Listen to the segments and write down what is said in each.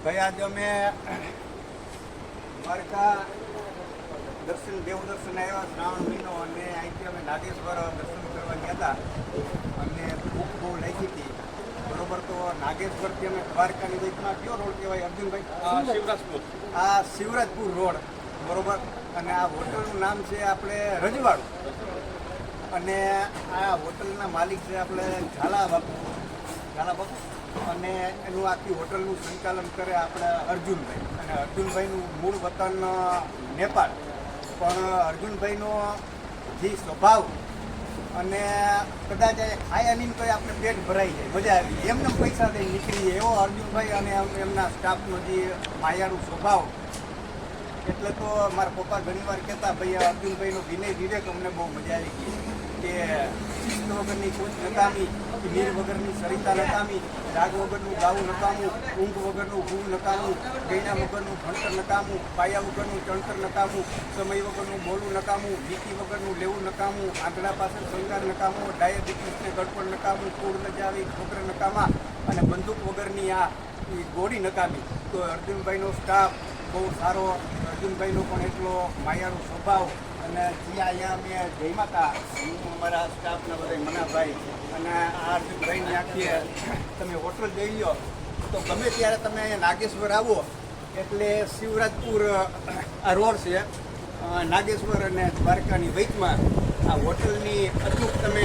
ભાઈ આજે અમે દ્વારકા દેવ દર્શન આવ્યા શ્રાવણ મહિનો અને અહીંથી અમે નાગેશ્વર દર્શન કરવા ગયા હતા અને ભૂખ બહુ લાગી હતી. બરોબર, તો નાગેશ્વરથી અમે દ્વારકાની વચમાં કયો રોડ કહેવાય અર્જુનભાઈ? શિવરાજપુર. આ શિવરાજપુર રોડ, બરોબર. અને આ હોટલનું નામ છે આપણે રજવાડું અને આ હોટલના માલિક છે આપણે ઝાલા બાપુ અને એનું આખી હોટલનું સંચાલન કરે આપણે અર્જુનભાઈ. અને અર્જુનભાઈનું મૂળ વતન નેપાળ, પણ અર્જુનભાઈનો જે સ્વભાવ અને કદાચ ખાયા નહીં તો આપણે પેટ ભરાઈ જાય, મજા આવી એમને પૈસા દઈ નીકળી જાય એવો અર્જુનભાઈ અને એમના સ્ટાફનો જે માયાળુ સ્વભાવ. એટલે તો મારા પપ્પા ઘણીવાર કહેતા ભાઈ અર્જુનભાઈનો વિનય વિવેક અમને બહુ મજા આવી ગઈ કે શિસ્ત વગરની કૂચ નકામી, નીર વગરની સરિતા નકામી, રાગ વગરનું ગાવું નકામું, ઊંઘ વગરનું ઊંઘ નકામું, ગયના વગરનું ભણતર નકામું, પાયા વગરનું ચણતર નકામું, સમય વગરનું બોલવું નકામું, નીતિ વગરનું લેવું નકામું, આંધળા પાસે શૃંગાર નકામો, ડાયાબિટીસને ગડપડ નકામું, કૂળ નજાવી છોકરા નકામા અને બંદૂક વગરની આ ગોળી નકામી. તો અર્જુનભાઈનો સ્ટાફ બહુ સારો, અર્જુનભાઈનો પણ એટલો માયાળો સ્વભાવ. અને જ્યાં અહીંયા મેં જમ્યા હતા હું અમારા સ્ટાફના બધા મનાભાઈ અને આ અર્જુનભાઈની આખી તમે હોટલ જઈ લો તો ગમે ત્યારે તમે અહીંયા નાગેશ્વર આવો એટલે શિવરાજપુર આ રોડ છે નાગેશ્વર અને દ્વારકાની વચમાં આ હોટલની અચૂક તમે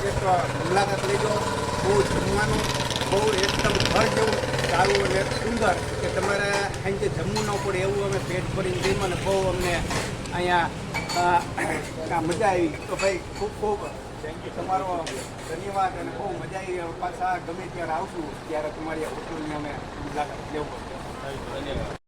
એક મુલાકાત લેજો. બહુ જમવાનું બહુ એકદમ ઘર જેવું સારું અને સુંદર કે તમારે અહીં જમવું ન પડે એવું અમે પેટ ભરીને જઈમાં ને બહુ અમને અહીંયા મજા આવી. તો ભાઈ ખૂબ ખૂબ તમારો ધન્યવાદ અને બહુ મજા આવી. પાછા ગમે ત્યારે આવશું ત્યારે તમારી હોટલની અમે મુલાકાત લેવું પડશે. ધન્યવાદ.